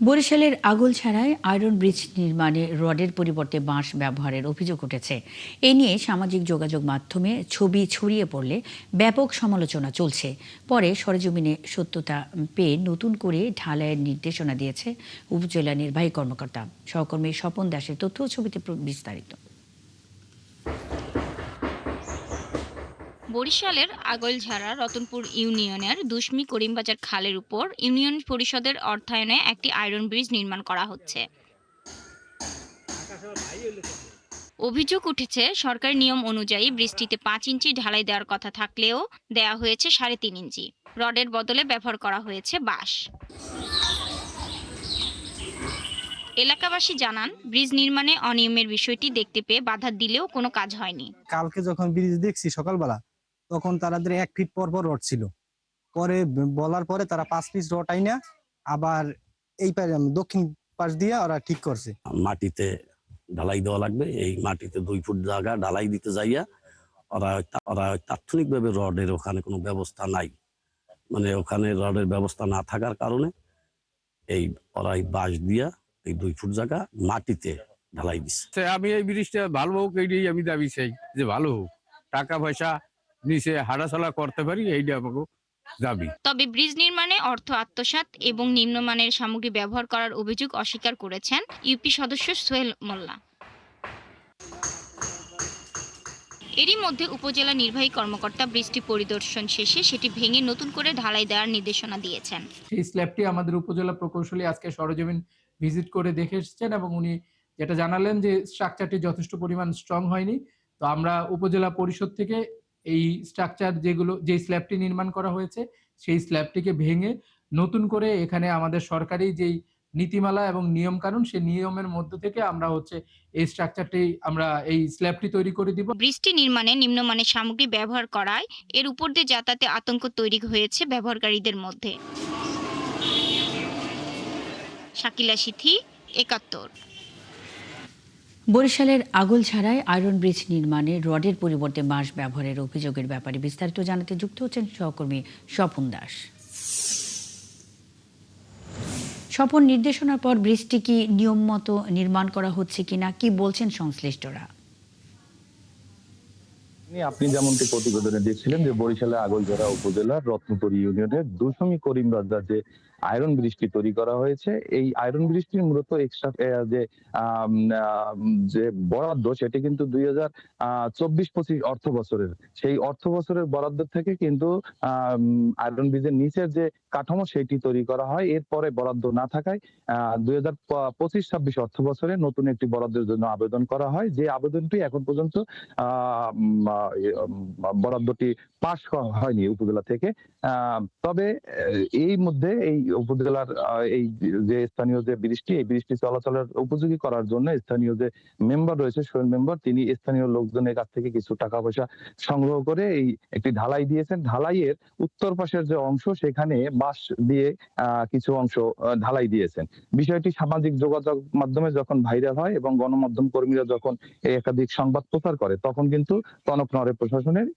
বরিশালের আগৈলঝাড়ায় iron bridge নির্মাণে রডের পরিবর্তে বাঁশ ব্যবহারের অভিযোগ উঠেছে। এ নিয়ে সামাজিক যোগাযোগ মাধ্যমে ছবি ছড়িয়ে পড়লে ব্যাপক সমালোচনা চলছে। পরে সরেজমিনে সত্যতা পেয়ে নতুন করে ঢালাইয়ের নির্দেশনা দিয়েছে উপজেলা নির্বাহী কর্মকর্তা। সহকর্মী স্বপন দাসের তথ্য ও ছবিতে বিস্তারিত। বরিশালের আগৈলঝাড়া রতনপুর ইউনিয়নের দুশমি করিমবাজার খালের উপর ইউনিয়ন পরিষদের অর্থায়নে একটি আয়রন ব্রিজ নির্মাণ করা হচ্ছে। অভিযোগ উঠেছে, সরকারি নিয়ম অনুযায়ী ব্রিজটিতে 5 ইঞ্চি ঢালাই দেওয়ার কথা থাকলেও দেয়া হয়েছে 3.5 ইঞ্চি। রডের বদলে ব্যবহার করা হয়েছে বাঁশ। এলাকাবাসী জানান, ব্রিজ নির্মাণে অনিয়মের বিষয়টি দেখতে পেয়ে বাধা দিলেও কোনো কাজ হয়নি। কালকে যখন ব্রিজ দেখছি সকালবেলা, তখন তাদের 1 ফিট পর পর রড ছিল। পরে বলার পরে তারা 5 পিস রড আইনা আবার এই দক্ষিণ পাশ দিয়ে ওরা ঠিক করছে। মাটিতে ঢালাই দেওয়া লাগবে, এই মাটিতে 2 ফুট জায়গা ঢালাই দিতে যাইয়া ওরা ওরা তাৎক্ষণিকভাবে রডের ওখানে কোনো ব্যবস্থা নাই, মানে ওখানে রডের ব্যবস্থা না থাকার কারণে এই ওরা বাঁশ দিয়া এই 2 ফুট জায়গা মাটিতে ঢালাই দিচ্ছে। আমি এই ব্রিজটা ভালো হোক, এইটাই আমি দাবি চাই যে ভালো হোক, টাকা পয়সা নিচে হাঁটাচলা করতে পারি, এইটা আমাকে দাবি। তবে ব্রিজ নির্মাণে অর্থ আত্মসাৎ এবং নিম্নমানের সামগ্রী ব্যবহার করার অভিযোগ অস্বীকার করেছেন ইউপি সদস্য সোহেল মোল্লা। এরই মধ্যে উপজেলা নির্বাহী কর্মকর্তা ব্রিজটি পরিদর্শন শেষে সেটি ভেঙে নতুন করে ঢালাই দেওয়ার নির্দেশনা দিয়েছেন। সেই স্ল্যাবটি আমাদের উপজেলা প্রকৌশলী আজকে সরেজমিন ভিজিট করে দেখে এসেছেন এবং উনি যেটা জানালেন যে স্ট্রাকচারটি যথেষ্ট পরিমাণ স্ট্রং হয়নি। তো আমরা উপজেলা পরিষদ থেকে এই স্ট্রাকচার যে স্ল্যাবটি নির্মাণ করা হয়েছে সেই স্ল্যাবটিকে ভেঙে নতুন করে এখানে আমাদের সরকারি যেই নীতিমালা এবং নিয়ম কানুন, সেই নিয়মের মধ্য থেকে আমরা এই স্ট্রাকচারটি এই স্ল্যাবটি তৈরি করে দিব। ব্রিজটি নির্মাণে নিম্নমানের সামগ্রী ব্যবহার করায় এর উপর দিয়ে যাতায়াতে আতঙ্ক তৈরি হয়েছে ব্যবহারকারীদের মধ্যে। শাকিলা সিথি, ৭১। বরিশালের আগৈলঝাড়ায় আয়রন ব্রিজ নির্মাণে রডের পরিবর্তে বাঁশ ব্যবহারের অভিযোগের ব্যাপারে বিস্তারিত জানাতে যুক্ত হচ্ছেন সহকর্মী স্বপন দাস। স্বপন, নির্দেশনার পর ব্রিজটি কি নিয়ম মতো নির্মাণ করা হচ্ছে কিনা, কি বলছেন সংশ্লিষ্টরা? আপনি যেমনটি প্রতিবেদনে দেখছিলেন যে বরিশালের আগৈলঝাড়া উপজেলার রত্নপুর ইউনিয়নের দুশমি করিমবাজার যে আয়রন ব্রিজটি তৈরি করা হয়েছে, এই আয়রন ব্রিজটির মূলত এক্সট্রা যে বরাদ্দ সেটি কিন্তু 2024-25 অর্থ বছরের, সেই অর্থ বছরের বরাদ্দ থেকে কিন্তু আয়রন ব্রিজের নিচের যে কাঠামো সেটি তৈরি করা হয়। এরপরে বরাদ্দ না থাকায় 2025-26 অর্থ বছরে নতুন একটি বরাদ্দের জন্য আবেদন করা হয়, যে আবেদনটি এখন পর্যন্ত বরাদ্দটি পাস হয়নি উপজেলা থেকে। তবে এই মধ্যে এই উপজেলার এই যে স্থানীয় যে ব্রিজটি, এই ব্রিজটি চলাচলের উপযোগী করার জন্য স্থানীয় যে মেম্বার রয়েছে, সোহেল মেম্বার, তিনি স্থানীয় লোকজনের কাছ থেকে কিছু টাকা পয়সা সংগ্রহ করে এই একটি ঢালাই দিয়েছেন। ঢালাইয়ের উত্তর পাশের যে অংশ সেখানে বাঁশ দিয়ে কিছু অংশ ঢালাই দিয়েছেন। বিষয়টি সামাজিক যোগাযোগ মাধ্যমে যখন ভাইরাল হয় এবং গণমাধ্যম কর্মীরা যখন একাধিক সংবাদ প্রচার করে, তখন কিন্তু টনক নড়ে প্রশাসনের।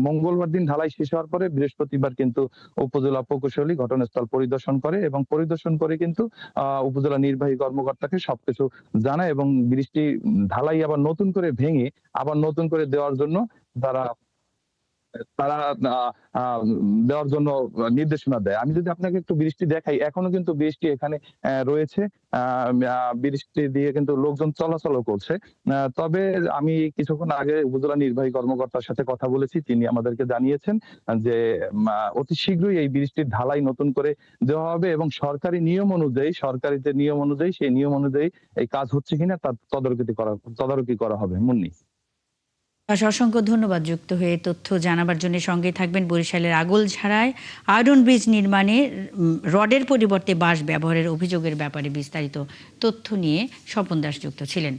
মঙ্গলবার দিন ঢালাই শেষ হওয়ার পরে বৃহস্পতিবার কিন্তু উপজেলা প্রকৌশলী ঘটনাস্থল পরিদর্শন করে এবং পরিদর্শন করে কিন্তু উপজেলা নির্বাহী কর্মকর্তাকে সবকিছু জানায় এবং ব্রিজটি ঢালাই আবার নতুন করে ভেঙে আবার নতুন করে দেওয়ার জন্য তারা তারা দেওয়ার জন্য নির্দেশনা দেয়। আমি যদি আপনাকে একটু বৃষ্টি দেখাই, এখনো কিন্তু বৃষ্টি এখানে রয়েছে, বৃষ্টি দিয়ে কিন্তু লোকজন চলাচলও করছে। তবে আমি কিছুক্ষণ আগে উপজেলা নির্বাহী কর্মকর্তার সাথে কথা বলেছি, তিনি আমাদেরকে জানিয়েছেন যে অতি শীঘ্রই এই বৃষ্টির ঢালাই নতুন করে দেওয়া হবে এবং সরকারি যে নিয়ম অনুযায়ী সেই নিয়ম অনুযায়ী এই কাজ হচ্ছে কিনা তার তদারকি করা হবে। মুন্নি, অসংখ্য ধন্যবাদ যুক্ত হয়ে তথ্য জানাবার জন্য। সঙ্গে থাকবেন। বরিশালের আগৈলঝাড়ায় আয়রন ব্রিজ নির্মাণে রডের পরিবর্তে বাঁশ ব্যবহারের অভিযোগের ব্যাপারে বিস্তারিত তথ্য নিয়ে স্বপন দাস যুক্ত ছিলেন।